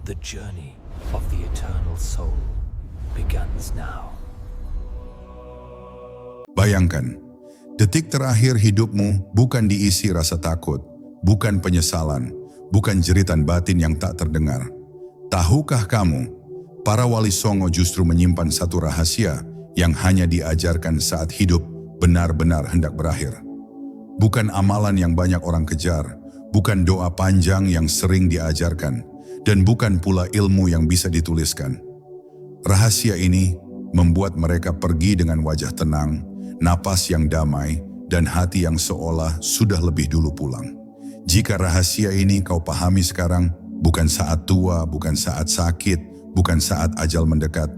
The journey of the eternal soul begins now. Bayangkan, detik terakhir hidupmu bukan diisi rasa takut, bukan penyesalan, bukan jeritan batin yang tak terdengar. Tahukah kamu, para wali songo justru menyimpan satu rahasia yang hanya diajarkan saat hidup benar-benar hendak berakhir. Bukan amalan yang banyak orang kejar, bukan doa panjang yang sering diajarkan, dan bukan pula ilmu yang bisa dituliskan. Rahasia ini membuat mereka pergi dengan wajah tenang, napas yang damai, dan hati yang seolah sudah lebih dulu pulang. Jika rahasia ini kau pahami sekarang, bukan saat tua, bukan saat sakit, bukan saat ajal mendekat,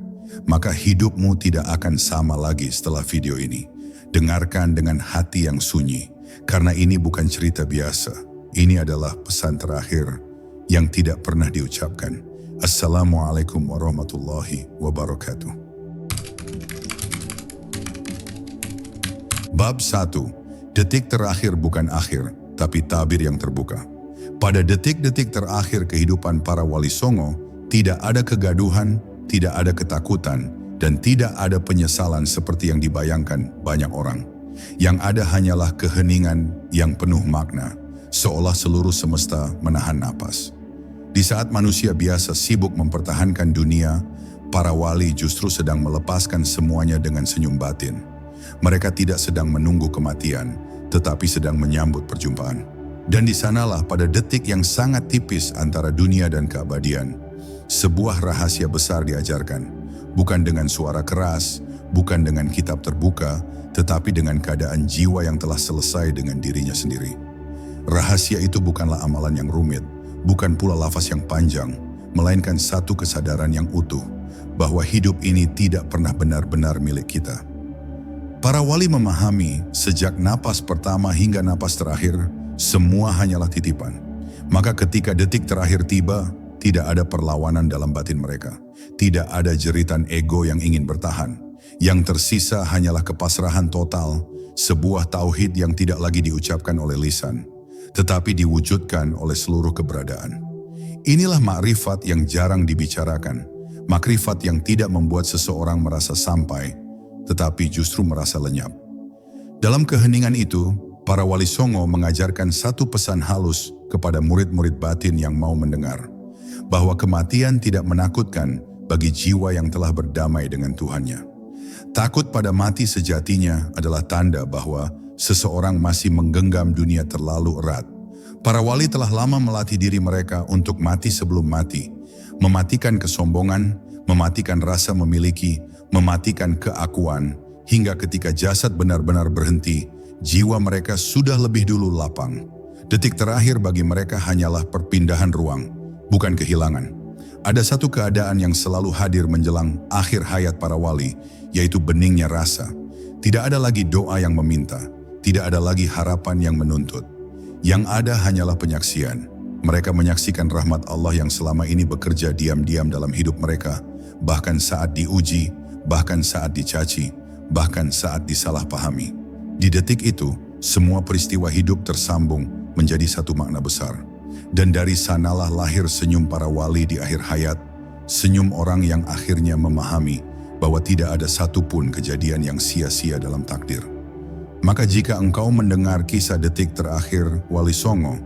maka hidupmu tidak akan sama lagi setelah video ini. Dengarkan dengan hati yang sunyi, karena ini bukan cerita biasa. Ini adalah pesan terakhir yang tidak pernah diucapkan. Assalamualaikum warahmatullahi wabarakatuh. Bab 1. Detik terakhir bukan akhir, tapi tabir yang terbuka. Pada detik-detik terakhir kehidupan para wali songo, tidak ada kegaduhan, tidak ada ketakutan, dan tidak ada penyesalan seperti yang dibayangkan banyak orang. Yang ada hanyalah keheningan yang penuh makna, seolah seluruh semesta menahan napas. Di saat manusia biasa sibuk mempertahankan dunia, para wali justru sedang melepaskan semuanya dengan senyum batin. Mereka tidak sedang menunggu kematian, tetapi sedang menyambut perjumpaan. Dan di sanalah pada detik yang sangat tipis antara dunia dan keabadian, sebuah rahasia besar diajarkan, bukan dengan suara keras, bukan dengan kitab terbuka, tetapi dengan keadaan jiwa yang telah selesai dengan dirinya sendiri. Rahasia itu bukanlah amalan yang rumit, bukan pula lafaz yang panjang, melainkan satu kesadaran yang utuh, bahwa hidup ini tidak pernah benar-benar milik kita. Para wali memahami, sejak napas pertama hingga napas terakhir, semua hanyalah titipan. Maka ketika detik terakhir tiba, tidak ada perlawanan dalam batin mereka. Tidak ada jeritan ego yang ingin bertahan. Yang tersisa hanyalah kepasrahan total, sebuah tauhid yang tidak lagi diucapkan oleh lisan, tetapi diwujudkan oleh seluruh keberadaan. Inilah makrifat yang jarang dibicarakan, makrifat yang tidak membuat seseorang merasa sampai, tetapi justru merasa lenyap. Dalam keheningan itu, para wali songo mengajarkan satu pesan halus kepada murid-murid batin yang mau mendengar, bahwa kematian tidak menakutkan bagi jiwa yang telah berdamai dengan Tuhannya. Takut pada mati sejatinya adalah tanda bahwa seseorang masih menggenggam dunia terlalu erat. Para wali telah lama melatih diri mereka untuk mati sebelum mati, mematikan kesombongan, mematikan rasa memiliki, mematikan keakuan, hingga ketika jasad benar-benar berhenti, jiwa mereka sudah lebih dulu lapang. Detik terakhir bagi mereka hanyalah perpindahan ruang, bukan kehilangan. Ada satu keadaan yang selalu hadir menjelang akhir hayat para wali, yaitu beningnya rasa. Tidak ada lagi doa yang meminta, tidak ada lagi harapan yang menuntut. Yang ada hanyalah penyaksian. Mereka menyaksikan rahmat Allah yang selama ini bekerja diam-diam dalam hidup mereka, bahkan saat diuji, bahkan saat dicaci, bahkan saat disalahpahami. Di detik itu, semua peristiwa hidup tersambung menjadi satu makna besar. Dan dari sanalah lahir senyum para wali di akhir hayat, senyum orang yang akhirnya memahami bahwa tidak ada satupun kejadian yang sia-sia dalam takdir. Maka jika engkau mendengar kisah detik terakhir wali songo,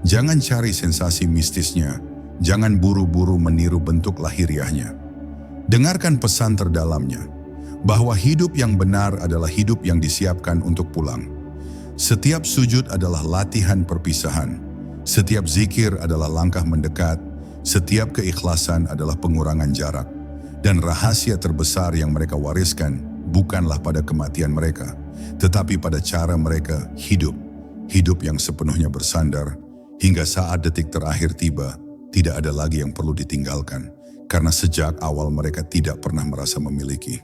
jangan cari sensasi mistisnya, jangan buru-buru meniru bentuk lahiriahnya. Dengarkan pesan terdalamnya, bahwa hidup yang benar adalah hidup yang disiapkan untuk pulang. Setiap sujud adalah latihan perpisahan, setiap zikir adalah langkah mendekat, setiap keikhlasan adalah pengurangan jarak. Dan rahasia terbesar yang mereka wariskan bukanlah pada kematian mereka, tetapi pada cara mereka hidup, hidup yang sepenuhnya bersandar, hingga saat detik terakhir tiba, tidak ada lagi yang perlu ditinggalkan. Karena sejak awal mereka tidak pernah merasa memiliki.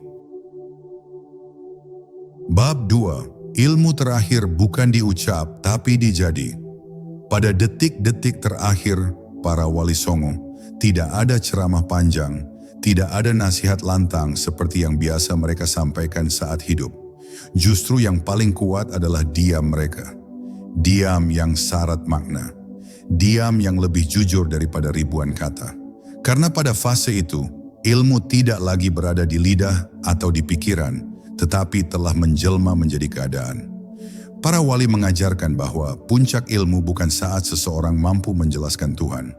Bab 2. Ilmu terakhir bukan diucap tapi dijadi. Pada detik-detik terakhir para wali songo, tidak ada ceramah panjang, tidak ada nasihat lantang seperti yang biasa mereka sampaikan saat hidup. Justru yang paling kuat adalah diam mereka. Diam yang syarat makna. Diam yang lebih jujur daripada ribuan kata. Karena pada fase itu, ilmu tidak lagi berada di lidah atau di pikiran, tetapi telah menjelma menjadi keadaan. Para wali mengajarkan bahwa puncak ilmu bukan saat seseorang mampu menjelaskan Tuhan,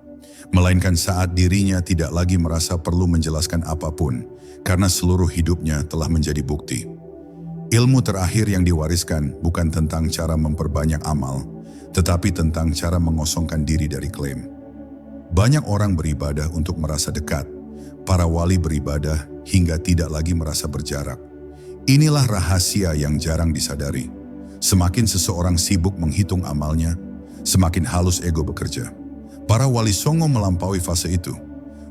melainkan saat dirinya tidak lagi merasa perlu menjelaskan apapun, karena seluruh hidupnya telah menjadi bukti. Ilmu terakhir yang diwariskan bukan tentang cara memperbanyak amal, tetapi tentang cara mengosongkan diri dari klaim. Banyak orang beribadah untuk merasa dekat, para wali beribadah hingga tidak lagi merasa berjarak. Inilah rahasia yang jarang disadari. Semakin seseorang sibuk menghitung amalnya, semakin halus ego bekerja. Para wali songo melampaui fase itu.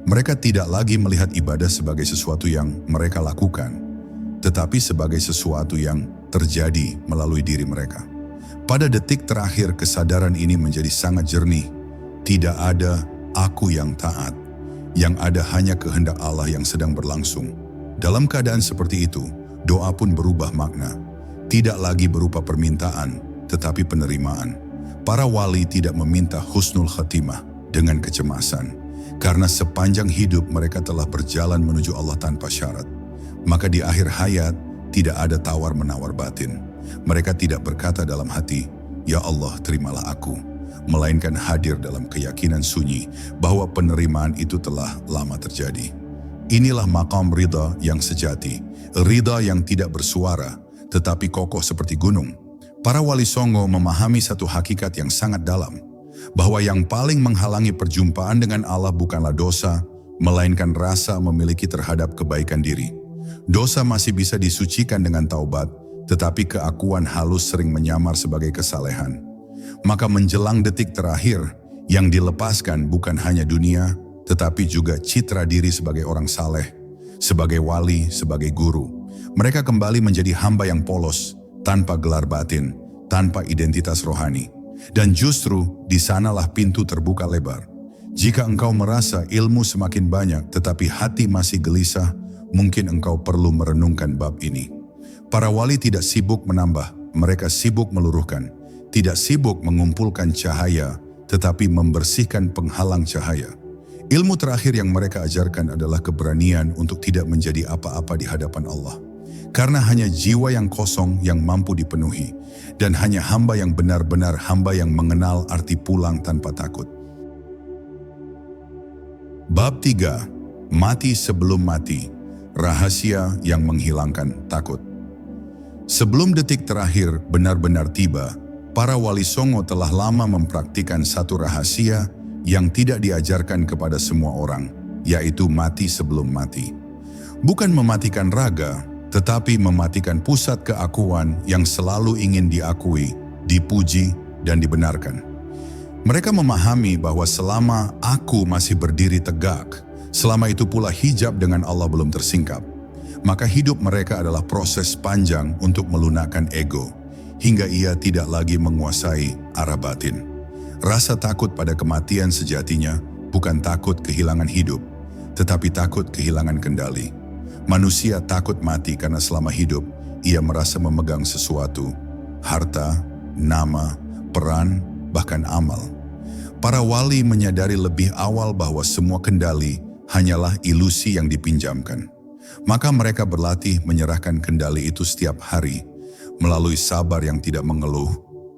Mereka tidak lagi melihat ibadah sebagai sesuatu yang mereka lakukan, tetapi sebagai sesuatu yang terjadi melalui diri mereka. Pada detik terakhir kesadaran ini menjadi sangat jernih. Tidak ada aku yang taat, yang ada hanya kehendak Allah yang sedang berlangsung. Dalam keadaan seperti itu, doa pun berubah makna. Tidak lagi berupa permintaan, tetapi penerimaan. Para wali tidak meminta husnul khatimah dengan kecemasan, karena sepanjang hidup mereka telah berjalan menuju Allah tanpa syarat. Maka di akhir hayat, tidak ada tawar-menawar batin. Mereka tidak berkata dalam hati, "Ya Allah, terimalah aku," melainkan hadir dalam keyakinan sunyi bahwa penerimaan itu telah lama terjadi. Inilah maqam ridha yang sejati, ridha yang tidak bersuara, tetapi kokoh seperti gunung. Para wali songo memahami satu hakikat yang sangat dalam, bahwa yang paling menghalangi perjumpaan dengan Allah bukanlah dosa, melainkan rasa memiliki terhadap kebaikan diri. Dosa masih bisa disucikan dengan taubat, tetapi keakuan halus sering menyamar sebagai kesalehan. Maka menjelang detik terakhir, yang dilepaskan bukan hanya dunia, tetapi juga citra diri sebagai orang saleh, sebagai wali, sebagai guru. Mereka kembali menjadi hamba yang polos, tanpa gelar batin, tanpa identitas rohani. Dan justru di sanalah pintu terbuka lebar. Jika engkau merasa ilmu semakin banyak tetapi hati masih gelisah, mungkin engkau perlu merenungkan bab ini. Para wali tidak sibuk menambah, mereka sibuk meluruhkan. Tidak sibuk mengumpulkan cahaya, tetapi membersihkan penghalang cahaya. Ilmu terakhir yang mereka ajarkan adalah keberanian untuk tidak menjadi apa-apa di hadapan Allah. Karena hanya jiwa yang kosong yang mampu dipenuhi, dan hanya hamba yang benar-benar hamba yang mengenal arti pulang tanpa takut. Bab 3. Mati sebelum mati. Rahasia yang menghilangkan takut. Sebelum detik terakhir benar-benar tiba, para wali songo telah lama mempraktikkan satu rahasia yang tidak diajarkan kepada semua orang, yaitu mati sebelum mati. Bukan mematikan raga, tetapi mematikan pusat keakuan yang selalu ingin diakui, dipuji, dan dibenarkan. Mereka memahami bahwa selama aku masih berdiri tegak, selama itu pula hijab dengan Allah belum tersingkap, maka hidup mereka adalah proses panjang untuk melunakkan ego, hingga ia tidak lagi menguasai arah batin. Rasa takut pada kematian sejatinya bukan takut kehilangan hidup, tetapi takut kehilangan kendali. Manusia takut mati karena selama hidup ia merasa memegang sesuatu, harta, nama, peran, bahkan amal. Para wali menyadari lebih awal bahwa semua kendali hanyalah ilusi yang dipinjamkan. Maka mereka berlatih menyerahkan kendali itu setiap hari, melalui sabar yang tidak mengeluh,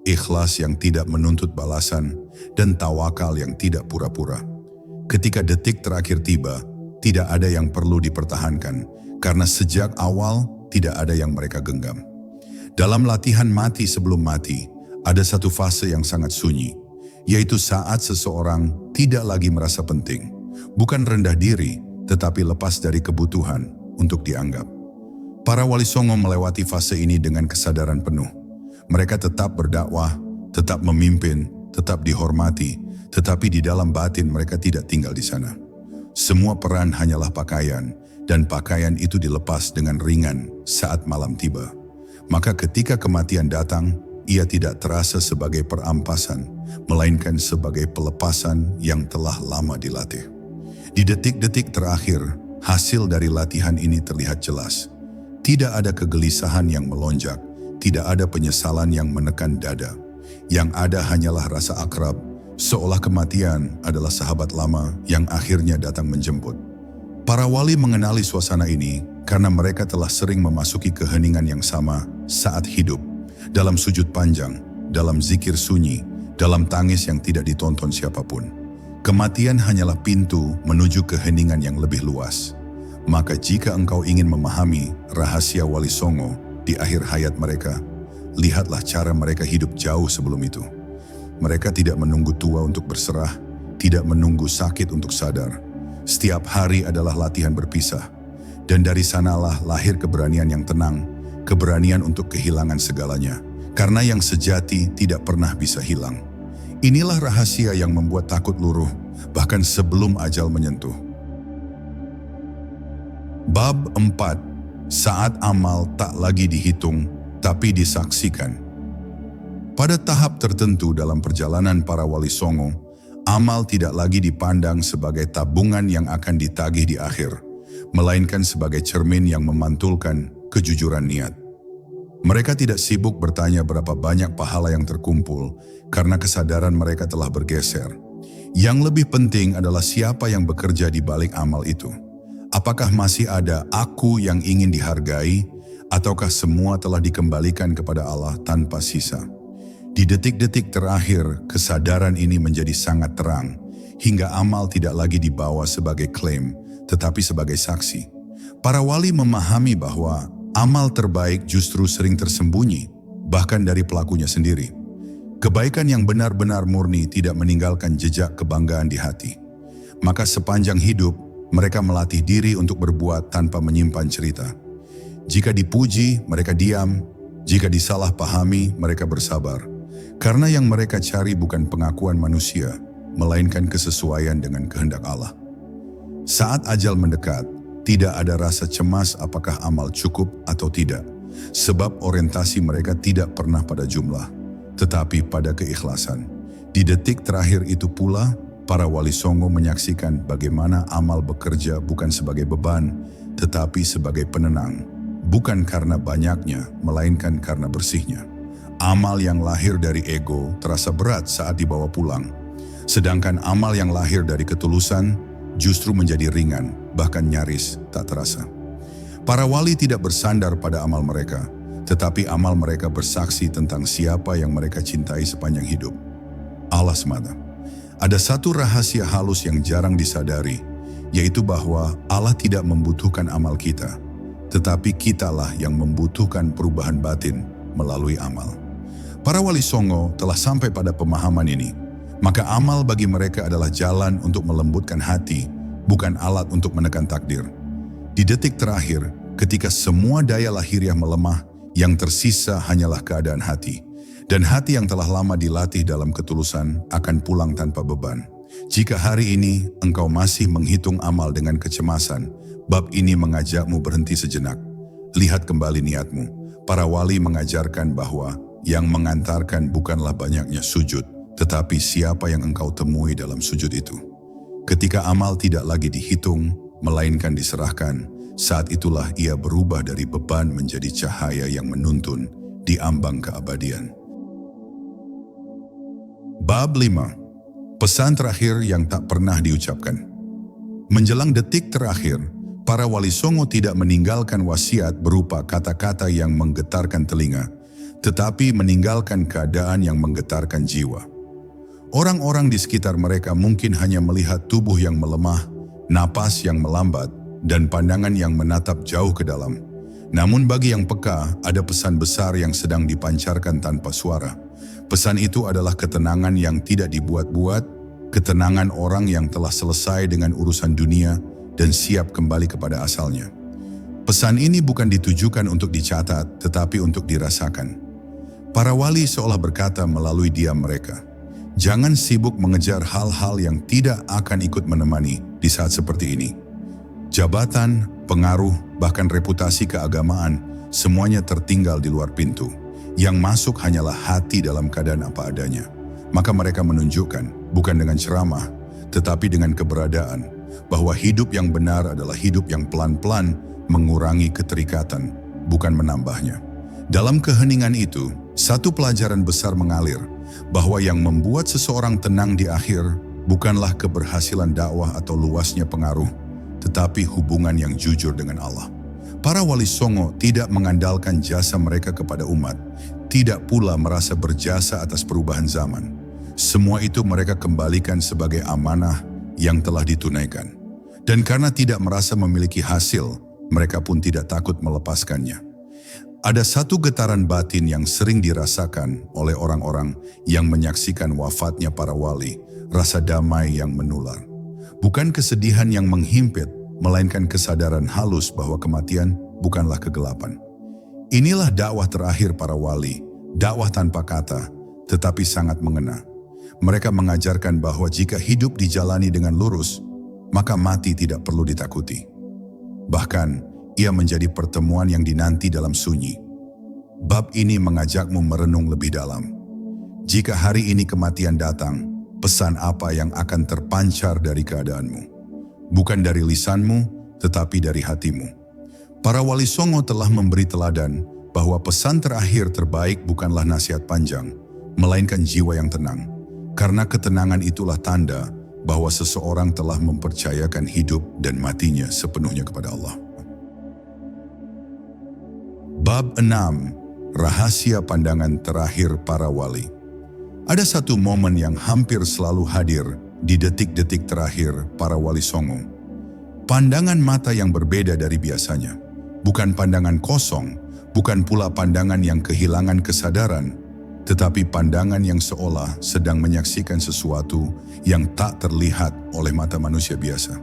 ikhlas yang tidak menuntut balasan, dan tawakal yang tidak pura-pura. Ketika detik terakhir tiba, tidak ada yang perlu dipertahankan, karena sejak awal tidak ada yang mereka genggam. Dalam latihan mati sebelum mati, ada satu fase yang sangat sunyi, yaitu saat seseorang tidak lagi merasa penting, bukan rendah diri, tetapi lepas dari kebutuhan untuk dianggap. Para wali songo melewati fase ini dengan kesadaran penuh. Mereka tetap berdakwah, tetap memimpin, tetap dihormati, tetapi di dalam batin mereka tidak tinggal di sana. Semua peran hanyalah pakaian, dan pakaian itu dilepas dengan ringan saat malam tiba. Maka ketika kematian datang, ia tidak terasa sebagai perampasan, melainkan sebagai pelepasan yang telah lama dilatih. Di detik-detik terakhir, hasil dari latihan ini terlihat jelas. Tidak ada kegelisahan yang melonjak, tidak ada penyesalan yang menekan dada. Yang ada hanyalah rasa akrab, seolah kematian adalah sahabat lama yang akhirnya datang menjemput. Para wali mengenali suasana ini karena mereka telah sering memasuki keheningan yang sama saat hidup, dalam sujud panjang, dalam zikir sunyi, dalam tangis yang tidak ditonton siapapun. Kematian hanyalah pintu menuju keheningan yang lebih luas. Maka jika engkau ingin memahami rahasia Wali Songo di akhir hayat mereka, lihatlah cara mereka hidup jauh sebelum itu. Mereka tidak menunggu tua untuk berserah, tidak menunggu sakit untuk sadar. Setiap hari adalah latihan berpisah. Dan dari sanalah lahir keberanian yang tenang, keberanian untuk kehilangan segalanya. Karena yang sejati tidak pernah bisa hilang. Inilah rahasia yang membuat takut luruh, bahkan sebelum ajal menyentuh. Bab 4. Saat amal tak lagi dihitung, tapi disaksikan. Pada tahap tertentu dalam perjalanan para Wali Songo, amal tidak lagi dipandang sebagai tabungan yang akan ditagih di akhir, melainkan sebagai cermin yang memantulkan kejujuran niat. Mereka tidak sibuk bertanya berapa banyak pahala yang terkumpul, karena kesadaran mereka telah bergeser. Yang lebih penting adalah siapa yang bekerja di balik amal itu. Apakah masih ada aku yang ingin dihargai, ataukah semua telah dikembalikan kepada Allah tanpa sisa? Di detik-detik terakhir, kesadaran ini menjadi sangat terang, hingga amal tidak lagi dibawa sebagai klaim, tetapi sebagai saksi. Para wali memahami bahwa amal terbaik justru sering tersembunyi, bahkan dari pelakunya sendiri. Kebaikan yang benar-benar murni tidak meninggalkan jejak kebanggaan di hati. Maka sepanjang hidup, mereka melatih diri untuk berbuat tanpa menyimpan cerita. Jika dipuji, mereka diam. Jika disalahpahami, mereka bersabar. Karena yang mereka cari bukan pengakuan manusia, melainkan kesesuaian dengan kehendak Allah. Saat ajal mendekat, tidak ada rasa cemas apakah amal cukup atau tidak, sebab orientasi mereka tidak pernah pada jumlah, tetapi pada keikhlasan. Di detik terakhir itu pula, para Wali Songo menyaksikan bagaimana amal bekerja bukan sebagai beban, tetapi sebagai penenang, bukan karena banyaknya, melainkan karena bersihnya. Amal yang lahir dari ego terasa berat saat dibawa pulang, sedangkan amal yang lahir dari ketulusan justru menjadi ringan, bahkan nyaris tak terasa. Para wali tidak bersandar pada amal mereka, tetapi amal mereka bersaksi tentang siapa yang mereka cintai sepanjang hidup. Allah semata. Ada satu rahasia halus yang jarang disadari, yaitu bahwa Allah tidak membutuhkan amal kita, tetapi kitalah yang membutuhkan perubahan batin melalui amal. Para Wali Songo telah sampai pada pemahaman ini, maka amal bagi mereka adalah jalan untuk melembutkan hati, bukan alat untuk menekan takdir. Di detik terakhir, ketika semua daya lahiriah melemah, yang tersisa hanyalah keadaan hati. Dan hati yang telah lama dilatih dalam ketulusan akan pulang tanpa beban. Jika hari ini engkau masih menghitung amal dengan kecemasan, bab ini mengajakmu berhenti sejenak. Lihat kembali niatmu. Para wali mengajarkan bahwa yang mengantarkan bukanlah banyaknya sujud, tetapi siapa yang engkau temui dalam sujud itu. Ketika amal tidak lagi dihitung, melainkan diserahkan, saat itulah ia berubah dari beban menjadi cahaya yang menuntun di ambang keabadian. Bab 5. Pesan terakhir yang tak pernah diucapkan. Menjelang detik terakhir, para Wali Songo tidak meninggalkan wasiat berupa kata-kata yang menggetarkan telinga, tetapi meninggalkan keadaan yang menggetarkan jiwa. Orang-orang di sekitar mereka mungkin hanya melihat tubuh yang melemah, napas yang melambat, dan pandangan yang menatap jauh ke dalam. Namun bagi yang peka, ada pesan besar yang sedang dipancarkan tanpa suara. Pesan itu adalah ketenangan yang tidak dibuat-buat, ketenangan orang yang telah selesai dengan urusan dunia dan siap kembali kepada asalnya. Pesan ini bukan ditujukan untuk dicatat, tetapi untuk dirasakan. Para wali seolah berkata melalui diam mereka, jangan sibuk mengejar hal-hal yang tidak akan ikut menemani di saat seperti ini. Jabatan, pengaruh, bahkan reputasi keagamaan, semuanya tertinggal di luar pintu. Yang masuk hanyalah hati dalam keadaan apa adanya. Maka mereka menunjukkan, bukan dengan ceramah, tetapi dengan keberadaan, bahwa hidup yang benar adalah hidup yang pelan-pelan mengurangi keterikatan, bukan menambahnya. Dalam keheningan itu, satu pelajaran besar mengalir, bahwa yang membuat seseorang tenang di akhir bukanlah keberhasilan dakwah atau luasnya pengaruh, tetapi hubungan yang jujur dengan Allah. Para wali songo tidak mengandalkan jasa mereka kepada umat, tidak pula merasa berjasa atas perubahan zaman. Semua itu mereka kembalikan sebagai amanah yang telah ditunaikan. Dan karena tidak merasa memiliki hasil, mereka pun tidak takut melepaskannya. Ada satu getaran batin yang sering dirasakan oleh orang-orang yang menyaksikan wafatnya para wali, rasa damai yang menular. Bukan kesedihan yang menghimpit, melainkan kesadaran halus bahwa kematian bukanlah kegelapan. Inilah dakwah terakhir para wali, dakwah tanpa kata, tetapi sangat mengena. Mereka mengajarkan bahwa jika hidup dijalani dengan lurus, maka mati tidak perlu ditakuti. Bahkan, ia menjadi pertemuan yang dinanti dalam sunyi. Bab ini mengajakmu merenung lebih dalam. Jika hari ini kematian datang, pesan apa yang akan terpancar dari keadaanmu? Bukan dari lisanmu, tetapi dari hatimu. Para wali songo telah memberi teladan bahwa pesan terakhir terbaik bukanlah nasihat panjang, melainkan jiwa yang tenang. Karena ketenangan itulah tanda bahwa seseorang telah mempercayakan hidup dan matinya sepenuhnya kepada Allah. Bab 6. Rahasia pandangan terakhir para wali. Ada satu momen yang hampir selalu hadir di detik-detik terakhir para wali songo. Pandangan mata yang berbeda dari biasanya. Bukan pandangan kosong, bukan pula pandangan yang kehilangan kesadaran, tetapi pandangan yang seolah sedang menyaksikan sesuatu yang tak terlihat oleh mata manusia biasa.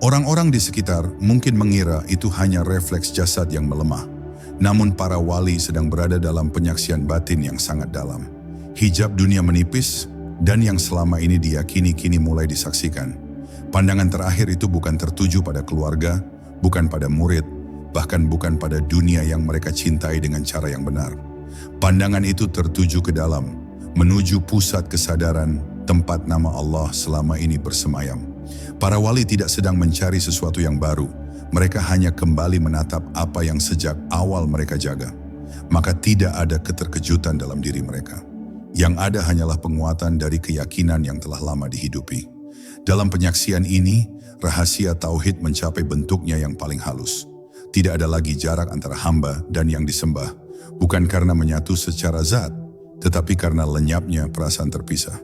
Orang-orang di sekitar mungkin mengira itu hanya refleks jasad yang melemah. Namun para wali sedang berada dalam penyaksian batin yang sangat dalam. Hijab dunia menipis dan yang selama ini diyakini kini mulai disaksikan. Pandangan terakhir itu bukan tertuju pada keluarga, bukan pada murid, bahkan bukan pada dunia yang mereka cintai dengan cara yang benar. Pandangan itu tertuju ke dalam, menuju pusat kesadaran, tempat nama Allah selama ini bersemayam. Para wali tidak sedang mencari sesuatu yang baru, mereka hanya kembali menatap apa yang sejak awal mereka jaga. Maka tidak ada keterkejutan dalam diri mereka. Yang ada hanyalah penguatan dari keyakinan yang telah lama dihidupi. Dalam penyaksian ini, rahasia tauhid mencapai bentuknya yang paling halus. Tidak ada lagi jarak antara hamba dan yang disembah. Bukan karena menyatu secara zat, tetapi karena lenyapnya perasaan terpisah.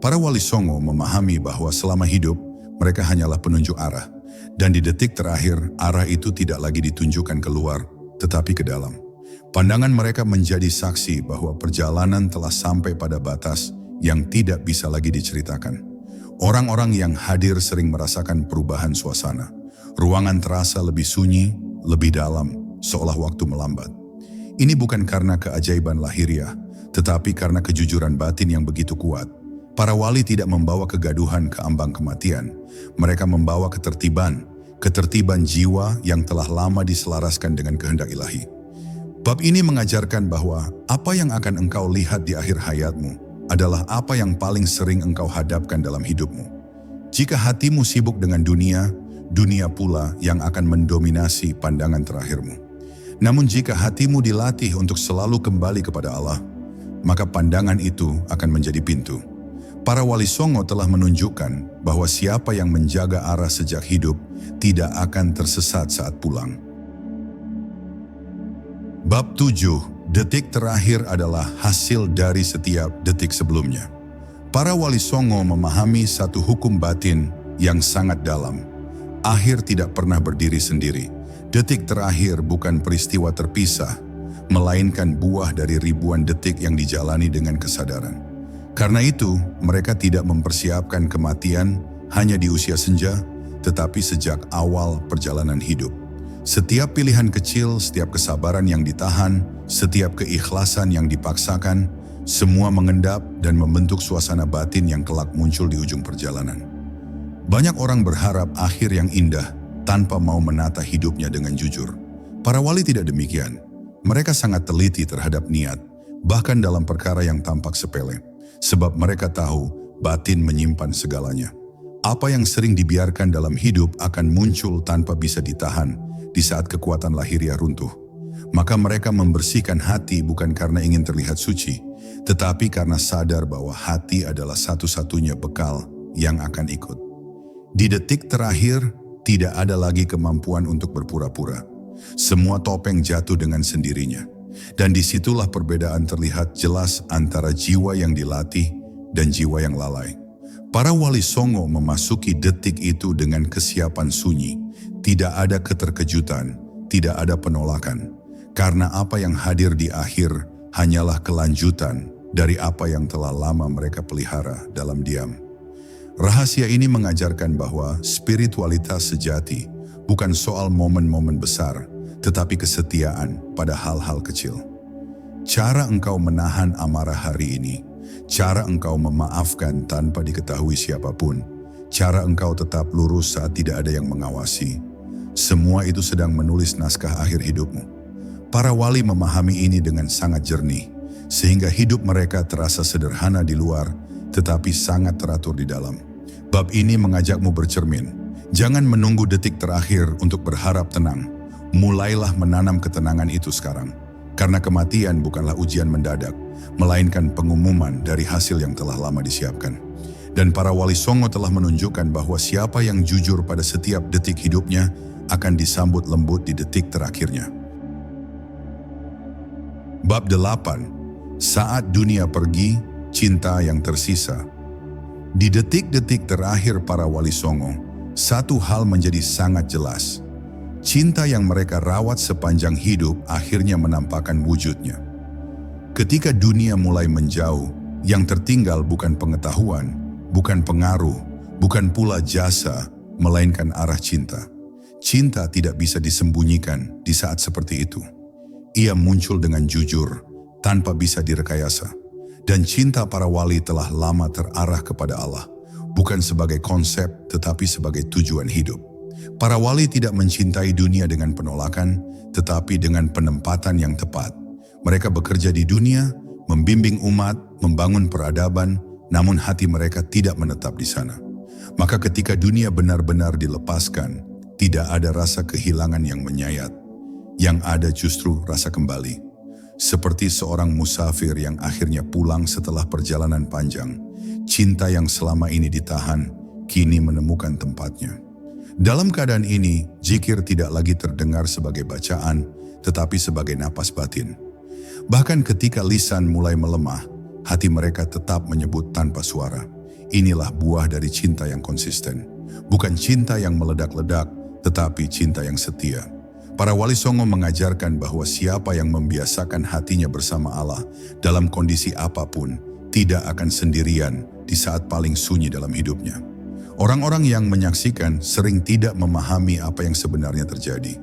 Para wali songo memahami bahwa selama hidup, mereka hanyalah penunjuk arah. Dan di detik terakhir, arah itu tidak lagi ditunjukkan keluar, tetapi ke dalam. Pandangan mereka menjadi saksi bahwa perjalanan telah sampai pada batas yang tidak bisa lagi diceritakan. Orang-orang yang hadir sering merasakan perubahan suasana. Ruangan terasa lebih sunyi, lebih dalam, seolah waktu melambat. Ini bukan karena keajaiban lahiriah, tetapi karena kejujuran batin yang begitu kuat. Para wali tidak membawa kegaduhan ke ambang kematian. Mereka membawa ketertiban jiwa yang telah lama diselaraskan dengan kehendak ilahi. Bab ini mengajarkan bahwa apa yang akan engkau lihat di akhir hayatmu adalah apa yang paling sering engkau hadapkan dalam hidupmu. Jika hatimu sibuk dengan dunia, dunia pula yang akan mendominasi pandangan terakhirmu. Namun jika hatimu dilatih untuk selalu kembali kepada Allah, maka pandangan itu akan menjadi pintu. Para wali songo telah menunjukkan bahwa siapa yang menjaga arah sejak hidup tidak akan tersesat saat pulang. Bab 7. Detik terakhir adalah hasil dari setiap detik sebelumnya. Para wali songo memahami satu hukum batin yang sangat dalam. Akhir tidak pernah berdiri sendiri. Detik terakhir bukan peristiwa terpisah, melainkan buah dari ribuan detik yang dijalani dengan kesadaran. Karena itu, mereka tidak mempersiapkan kematian hanya di usia senja, tetapi sejak awal perjalanan hidup. Setiap pilihan kecil, setiap kesabaran yang ditahan, setiap keikhlasan yang dipaksakan, semua mengendap dan membentuk suasana batin yang kelak muncul di ujung perjalanan. Banyak orang berharap akhir yang indah tanpa mau menata hidupnya dengan jujur. Para wali tidak demikian. Mereka sangat teliti terhadap niat, bahkan dalam perkara yang tampak sepele. Sebab mereka tahu batin menyimpan segalanya. Apa yang sering dibiarkan dalam hidup akan muncul tanpa bisa ditahan di saat kekuatan lahiriah runtuh. Maka mereka membersihkan hati bukan karena ingin terlihat suci, tetapi karena sadar bahwa hati adalah satu-satunya bekal yang akan ikut. Di detik terakhir, tidak ada lagi kemampuan untuk berpura-pura. Semua topeng jatuh dengan sendirinya. Dan disitulah perbedaan terlihat jelas antara jiwa yang dilatih dan jiwa yang lalai. Para wali songo memasuki detik itu dengan kesiapan sunyi. Tidak ada keterkejutan, tidak ada penolakan. Karena apa yang hadir di akhir hanyalah kelanjutan dari apa yang telah lama mereka pelihara dalam diam. Rahasia ini mengajarkan bahwa spiritualitas sejati bukan soal momen-momen besar, tetapi kesetiaan pada hal-hal kecil. Cara engkau menahan amarah hari ini, cara engkau memaafkan tanpa diketahui siapapun, cara engkau tetap lurus saat tidak ada yang mengawasi, semua itu sedang menulis naskah akhir hidupmu. Para wali memahami ini dengan sangat jernih, sehingga hidup mereka terasa sederhana di luar, tetapi sangat teratur di dalam. Bab ini mengajakmu bercermin. Jangan menunggu detik terakhir untuk berharap tenang. Mulailah menanam ketenangan itu sekarang. Karena kematian bukanlah ujian mendadak, melainkan pengumuman dari hasil yang telah lama disiapkan. Dan para wali songo telah menunjukkan bahwa siapa yang jujur pada setiap detik hidupnya akan disambut lembut di detik terakhirnya. Bab 8. Saat dunia pergi, cinta yang tersisa. Di detik-detik terakhir para wali songo, satu hal menjadi sangat jelas. Cinta yang mereka rawat sepanjang hidup akhirnya menampakkan wujudnya. Ketika dunia mulai menjauh, yang tertinggal bukan pengetahuan, bukan pengaruh, bukan pula jasa, melainkan arah cinta. Cinta tidak bisa disembunyikan di saat seperti itu. Ia muncul dengan jujur, tanpa bisa direkayasa. Dan cinta para wali telah lama terarah kepada Allah, bukan sebagai konsep tetapi sebagai tujuan hidup. Para wali tidak mencintai dunia dengan penolakan, tetapi dengan penempatan yang tepat. Mereka bekerja di dunia, membimbing umat, membangun peradaban, namun hati mereka tidak menetap di sana. Maka ketika dunia benar-benar dilepaskan, tidak ada rasa kehilangan yang menyayat. Yang ada justru rasa kembali. Seperti seorang musafir yang akhirnya pulang setelah perjalanan panjang, cinta yang selama ini ditahan, kini menemukan tempatnya. Dalam keadaan ini, zikir tidak lagi terdengar sebagai bacaan, tetapi sebagai napas batin. Bahkan ketika lisan mulai melemah, hati mereka tetap menyebut tanpa suara. Inilah buah dari cinta yang konsisten. Bukan cinta yang meledak-ledak, tetapi cinta yang setia. Para wali songo mengajarkan bahwa siapa yang membiasakan hatinya bersama Allah dalam kondisi apapun, tidak akan sendirian di saat paling sunyi dalam hidupnya. Orang-orang yang menyaksikan sering tidak memahami apa yang sebenarnya terjadi.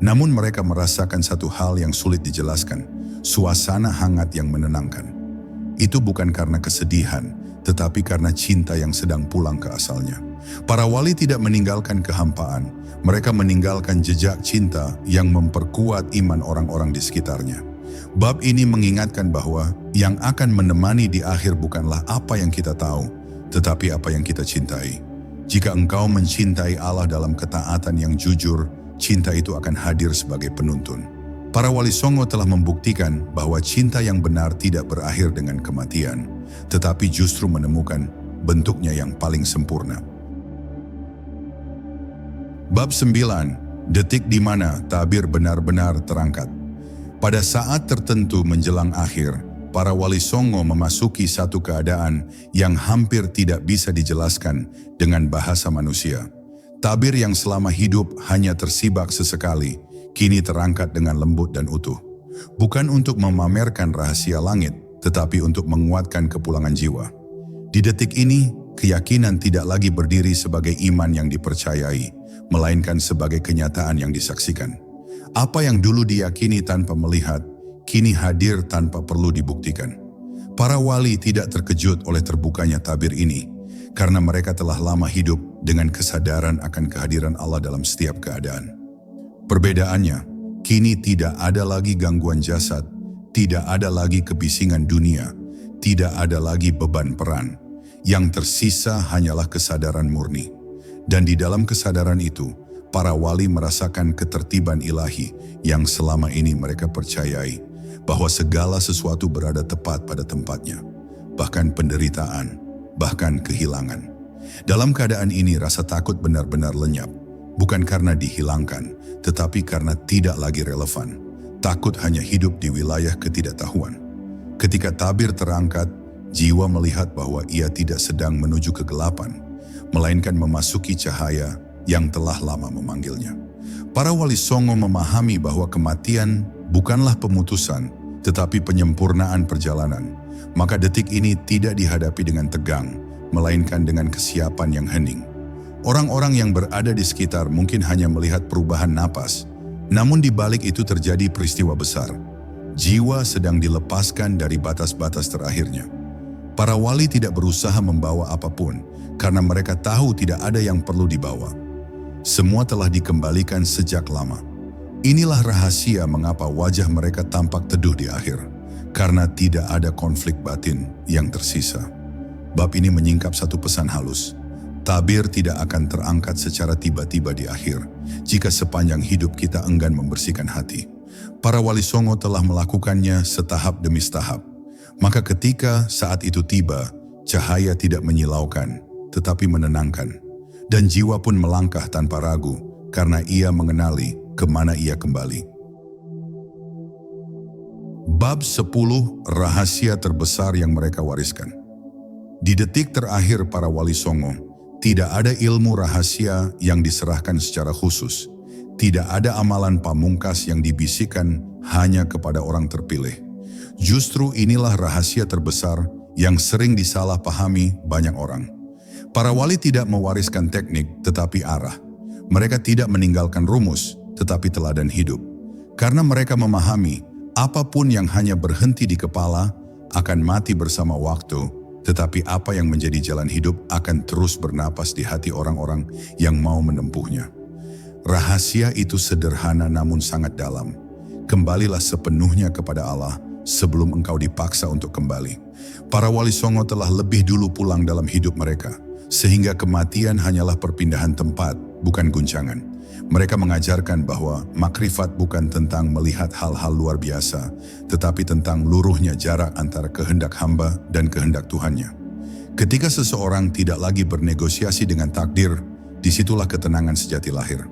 Namun mereka merasakan satu hal yang sulit dijelaskan, suasana hangat yang menenangkan. Itu bukan karena kesedihan, tetapi karena cinta yang sedang pulang ke asalnya. Para wali tidak meninggalkan kehampaan, mereka meninggalkan jejak cinta yang memperkuat iman orang-orang di sekitarnya. Bab ini mengingatkan bahwa yang akan menemani di akhir bukanlah apa yang kita tahu, tetapi apa yang kita cintai. Jika engkau mencintai Allah dalam ketaatan yang jujur, cinta itu akan hadir sebagai penuntun. Para wali songo telah membuktikan bahwa cinta yang benar tidak berakhir dengan kematian, tetapi justru menemukan bentuknya yang paling sempurna. Bab 9. Detik di mana tabir benar-benar terangkat. Pada saat tertentu menjelang akhir, para wali songo memasuki satu keadaan yang hampir tidak bisa dijelaskan dengan bahasa manusia. Tabir yang selama hidup hanya tersibak sesekali, kini terangkat dengan lembut dan utuh. Bukan untuk memamerkan rahasia langit, tetapi untuk menguatkan kepulangan jiwa. Di detik ini, keyakinan tidak lagi berdiri sebagai iman yang dipercayai, melainkan sebagai kenyataan yang disaksikan. Apa yang dulu diyakini tanpa melihat, kini hadir tanpa perlu dibuktikan. Para wali tidak terkejut oleh terbukanya tabir ini, karena mereka telah lama hidup dengan kesadaran akan kehadiran Allah dalam setiap keadaan. Perbedaannya, kini tidak ada lagi gangguan jasad, tidak ada lagi kebisingan dunia, tidak ada lagi beban peran. Yang tersisa hanyalah kesadaran murni. Dan di dalam kesadaran itu, para wali merasakan ketertiban ilahi yang selama ini mereka percayai, bahwa segala sesuatu berada tepat pada tempatnya, bahkan penderitaan, bahkan kehilangan. Dalam keadaan ini rasa takut benar-benar lenyap, bukan karena dihilangkan, tetapi karena tidak lagi relevan. Takut hanya hidup di wilayah ketidaktahuan. Ketika tabir terangkat, jiwa melihat bahwa ia tidak sedang menuju kegelapan, melainkan memasuki cahaya yang telah lama memanggilnya. Para wali songo memahami bahwa kematian bukanlah pemutusan, tetapi penyempurnaan perjalanan. Maka detik ini tidak dihadapi dengan tegang, melainkan dengan kesiapan yang hening. Orang-orang yang berada di sekitar mungkin hanya melihat perubahan napas, namun di balik itu terjadi peristiwa besar. Jiwa sedang dilepaskan dari batas-batas terakhirnya. Para wali tidak berusaha membawa apapun, karena mereka tahu tidak ada yang perlu dibawa. Semua telah dikembalikan sejak lama. Inilah rahasia mengapa wajah mereka tampak teduh di akhir, karena tidak ada konflik batin yang tersisa. Bab ini menyingkap satu pesan halus. Tabir tidak akan terangkat secara tiba-tiba di akhir, jika sepanjang hidup kita enggan membersihkan hati. Para wali songo telah melakukannya setahap demi setahap. Maka ketika saat itu tiba, cahaya tidak menyilaukan, tetapi menenangkan. Dan jiwa pun melangkah tanpa ragu, karena ia mengenali kemana ia kembali. Bab 10, rahasia terbesar yang mereka wariskan. Di detik terakhir para wali songo, tidak ada ilmu rahasia yang diserahkan secara khusus. Tidak ada amalan pamungkas yang dibisikkan hanya kepada orang terpilih. Justru inilah rahasia terbesar yang sering disalahpahami banyak orang. Para wali tidak mewariskan teknik tetapi arah. Mereka tidak meninggalkan rumus tetapi teladan hidup. Karena mereka memahami apapun yang hanya berhenti di kepala akan mati bersama waktu. Tetapi apa yang menjadi jalan hidup akan terus bernapas di hati orang-orang yang mau menempuhnya. Rahasia itu sederhana namun sangat dalam. Kembalilah sepenuhnya kepada Allah sebelum engkau dipaksa untuk kembali. Para wali songo telah lebih dulu pulang dalam hidup mereka, sehingga kematian hanyalah perpindahan tempat, bukan guncangan. Mereka mengajarkan bahwa makrifat bukan tentang melihat hal-hal luar biasa, tetapi tentang luruhnya jarak antara kehendak hamba dan kehendak Tuhannya. Ketika seseorang tidak lagi bernegosiasi dengan takdir, disitulah ketenangan sejati lahir.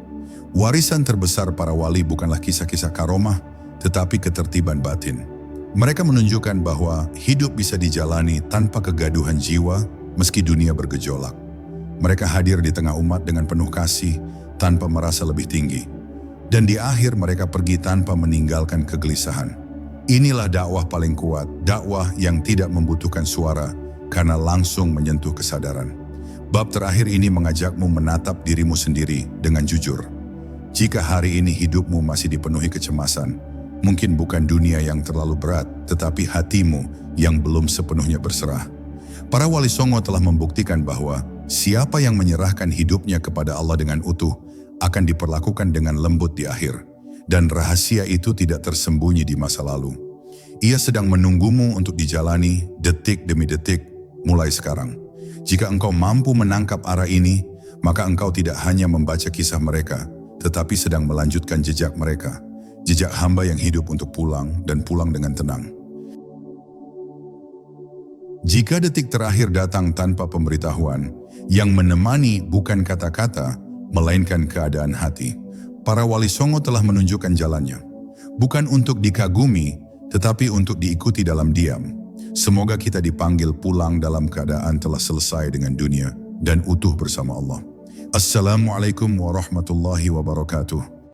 Warisan terbesar para wali bukanlah kisah-kisah karomah, tetapi ketertiban batin. Mereka menunjukkan bahwa hidup bisa dijalani tanpa kegaduhan jiwa meski dunia bergejolak. Mereka hadir di tengah umat dengan penuh kasih, tanpa merasa lebih tinggi. Dan di akhir mereka pergi tanpa meninggalkan kegelisahan. Inilah dakwah paling kuat, dakwah yang tidak membutuhkan suara karena langsung menyentuh kesadaran. Bab terakhir ini mengajakmu menatap dirimu sendiri dengan jujur. Jika hari ini hidupmu masih dipenuhi kecemasan, mungkin bukan dunia yang terlalu berat, tetapi hatimu yang belum sepenuhnya berserah. Para wali songo telah membuktikan bahwa siapa yang menyerahkan hidupnya kepada Allah dengan utuh akan diperlakukan dengan lembut di akhir. Dan rahasia itu tidak tersembunyi di masa lalu. Ia sedang menunggumu untuk dijalani detik demi detik mulai sekarang. Jika engkau mampu menangkap arah ini, maka engkau tidak hanya membaca kisah mereka, tetapi sedang melanjutkan jejak mereka. Jejak hamba yang hidup untuk pulang dan pulang dengan tenang. Jika detik terakhir datang tanpa pemberitahuan, yang menemani bukan kata-kata, melainkan keadaan hati. Para wali songo telah menunjukkan jalannya. Bukan untuk dikagumi, tetapi untuk diikuti dalam diam. Semoga kita dipanggil pulang dalam keadaan telah selesai dengan dunia dan utuh bersama Allah. Assalamualaikum warahmatullahi wabarakatuh.